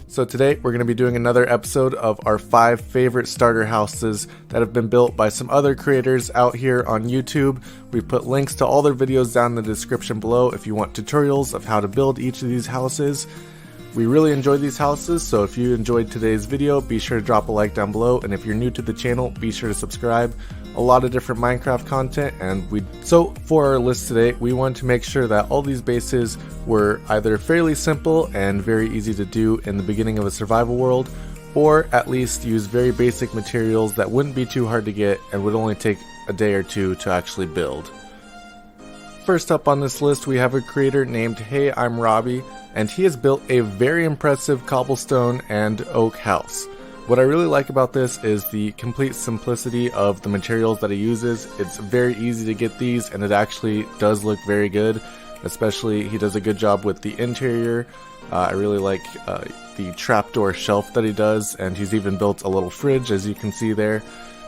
So today we're going to be doing another episode of our 5 favorite starter houses that have been built by some other creators out here on YouTube. We've put links to all their videos down in the description below if you want tutorials of how to build each of these houses. We really enjoyed these houses, so if you enjoyed today's video, be sure to drop a like down below, and if you're new to the channel, be sure to subscribe. A lot of different Minecraft content, so for our list today, we wanted to make sure that all these bases were either fairly simple and very easy to do in the beginning of a survival world, or at least use very basic materials that wouldn't be too hard to get and would only take a day or two to actually build. First up on this list, we have a creator named Hey I'm Robbie, and he has built a very impressive cobblestone and oak house. What I really like about this is the complete simplicity of the materials that he uses. It's very easy to get these, and it actually does look very good. Especially, he does a good job with the interior. I really like the trapdoor shelf that he does, and he's even built a little fridge, as you can see there.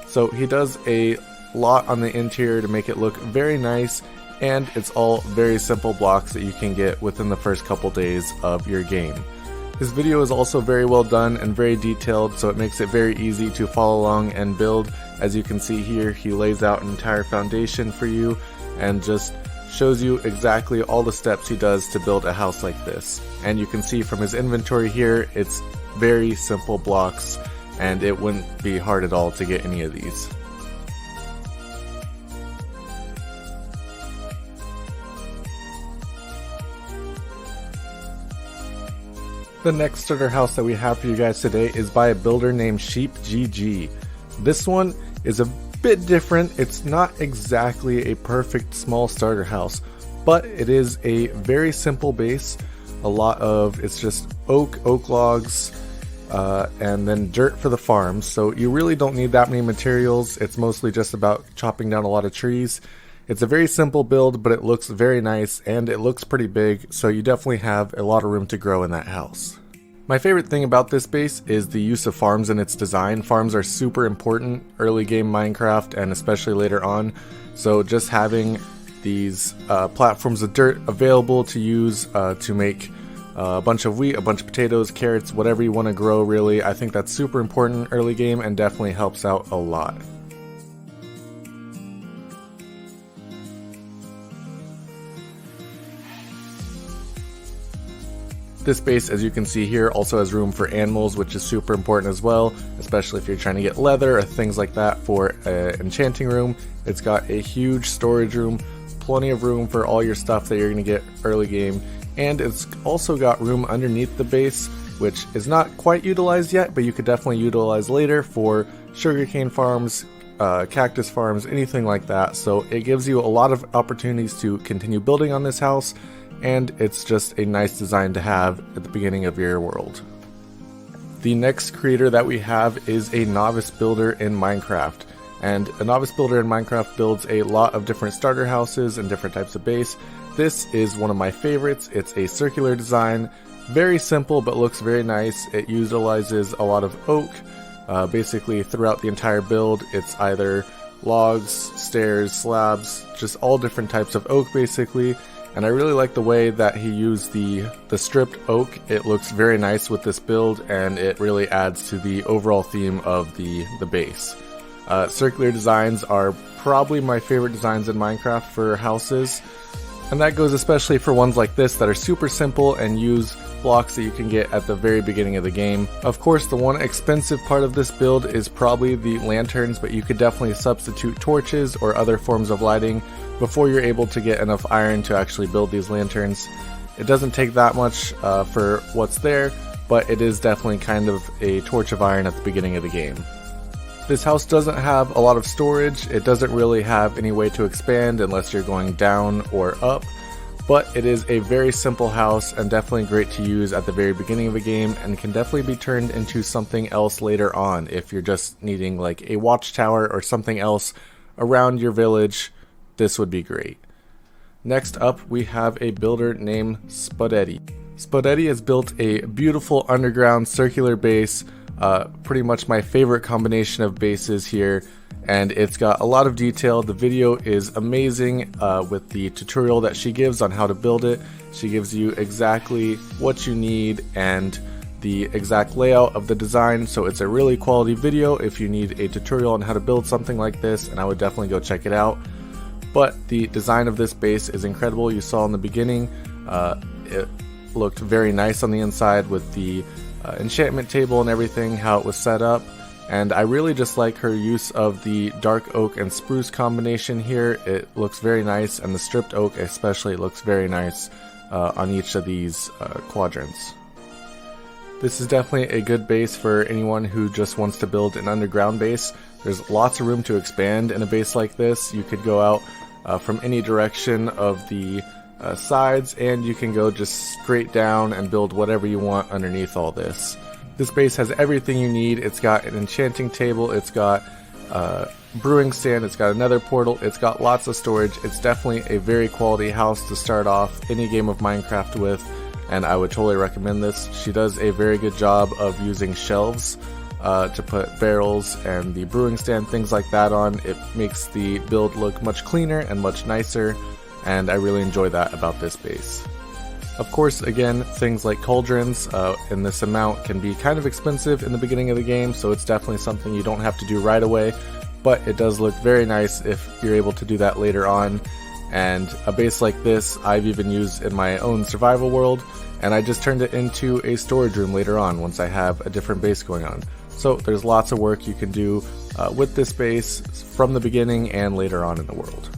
So he does a lot on the interior to make it look very nice, and it's all very simple blocks that you can get within the first couple days of your game. His video is also very well done and very detailed, so it makes it very easy to follow along and build. As you can see here, he lays out an entire foundation for you and just shows you exactly all the steps he does to build a house like this. And you can see from his inventory here, it's very simple blocks, and it wouldn't be hard at all to get any of these. The next starter house that we have for you guys today is by a builder named SheepGG. This one is a bit different. It's not exactly a perfect small starter house, but it is a very simple base. It's just oak logs, and then dirt for the farms. So you really don't need that many materials. It's mostly just about chopping down a lot of trees. It's a very simple build, but it looks very nice and it looks pretty big, so you definitely have a lot of room to grow in that house. My favorite thing about this base is the use of farms in its design. Farms are super important early game Minecraft and especially later on, so just having these platforms of dirt available to use to make a bunch of wheat, a bunch of potatoes, carrots, whatever you want to grow really, I think that's super important early game and definitely helps out a lot. This base, as you can see here, also has room for animals, which is super important as well, especially if you're trying to get leather or things like that for an enchanting room. It's got a huge storage room, plenty of room for all your stuff that you're going to get early game, and it's also got room underneath the base, which is not quite utilized yet, but you could definitely utilize later for sugarcane farms, cactus farms, anything like that. So it gives you a lot of opportunities to continue building on this house, and it's just a nice design to have at the beginning of your world. The next creator that we have is a novice builder in Minecraft, and a novice builder in Minecraft builds a lot of different starter houses and different types of base. This is one of my favorites. It's a circular design, very simple but looks very nice. It utilizes a lot of oak. Basically throughout the entire build, it's either logs, stairs, slabs, just all different types of oak basically. And I really like the way that he used the stripped oak. It looks very nice with this build, and it really adds to the overall theme of the base. Circular designs are probably my favorite designs in Minecraft for houses, and that goes especially for ones like this that are super simple and use blocks that you can get at the very beginning of the game. Of course, the one expensive part of this build is probably the lanterns, but you could definitely substitute torches or other forms of lighting before you're able to get enough iron to actually build these lanterns. It doesn't take that much for what's there, but it is definitely kind of a torch of iron at the beginning of the game. This house doesn't have a lot of storage. It doesn't really have any way to expand unless you're going down or up, but it is a very simple house and definitely great to use at the very beginning of a game, and can definitely be turned into something else later on if you're just needing like a watchtower or something else around your village. This would be great. Next up, we have a builder named Spodetti. Spodetti has built a beautiful underground circular base pretty much my favorite combination of bases here, and it's got a lot of detail. The video is amazing with the tutorial that she gives on how to build it. She gives you exactly what you need and the exact layout of the design, so it's a really quality video if you need a tutorial on how to build something like this, and I would definitely go check it out. But the design of this base is incredible. You saw in the beginning, it looked very nice on the inside with the enchantment table and everything, how it was set up. And I really just like her use of the dark oak and spruce combination here. It looks very nice, and the stripped oak especially looks very nice on each of these quadrants. This is definitely a good base for anyone who just wants to build an underground base. There's lots of room to expand in a base like this. You could go out from any direction of the sides, and you can go just straight down and build whatever you want underneath all this. This base has everything you need. It's got an enchanting table, it's got brewing stand, it's got another portal, it's got lots of storage. It's definitely a very quality house to start off any game of Minecraft with, and I would totally recommend this. She does a very good job of using shelves to put barrels and the brewing stand, things like that on. It makes the build look much cleaner and much nicer, and I really enjoy that about this base. Of course, again, things like cauldrons in this amount can be kind of expensive in the beginning of the game, so it's definitely something you don't have to do right away, but it does look very nice if you're able to do that later on. And a base like this I've even used in my own survival world, and I just turned it into a storage room later on once I have a different base going on. So there's lots of work you can do with this base from the beginning and later on in the world.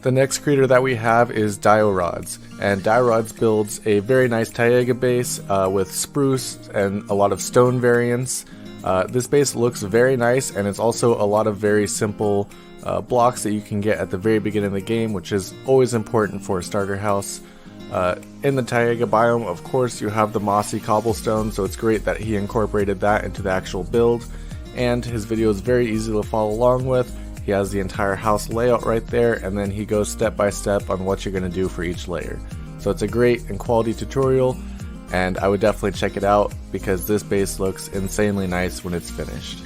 The next creator that we have is Dualsense, and Dualsense builds a very nice Taiga base with spruce and a lot of stone variants. This base looks very nice, and it's also a lot of very simple blocks that you can get at the very beginning of the game, which is always important for a starter house. In the Taiga biome, of course, you have the mossy cobblestone, so it's great that he incorporated that into the actual build, and his video is very easy to follow along with. He has the entire house layout right there, and then he goes step by step on what you're going to do for each layer. So it's a great and quality tutorial, and I would definitely check it out because this base looks insanely nice when it's finished.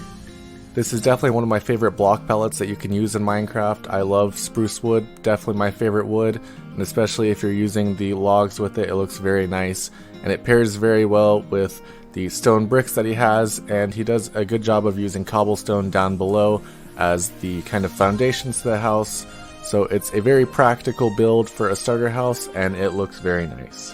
This is definitely one of my favorite block pellets that you can use in Minecraft. I love spruce wood, definitely my favorite wood, and especially if you're using the logs with it, it looks very nice, and it pairs very well with the stone bricks that he has, and he does a good job of using cobblestone down below as the kind of foundations to the house. So it's a very practical build for a starter house, and it looks very nice.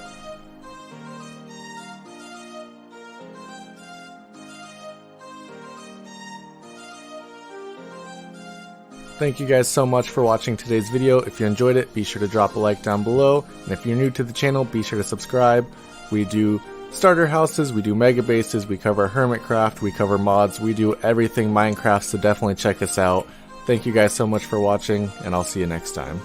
Thank you guys so much for watching today's video. If you enjoyed it, be sure to drop a like down below, and if you're new to the channel, be sure to subscribe. We do starter houses, we do mega bases, we cover hermitcraft, we cover mods, we do everything Minecraft, so definitely check us out. Thank you guys so much for watching, and I'll see you next time.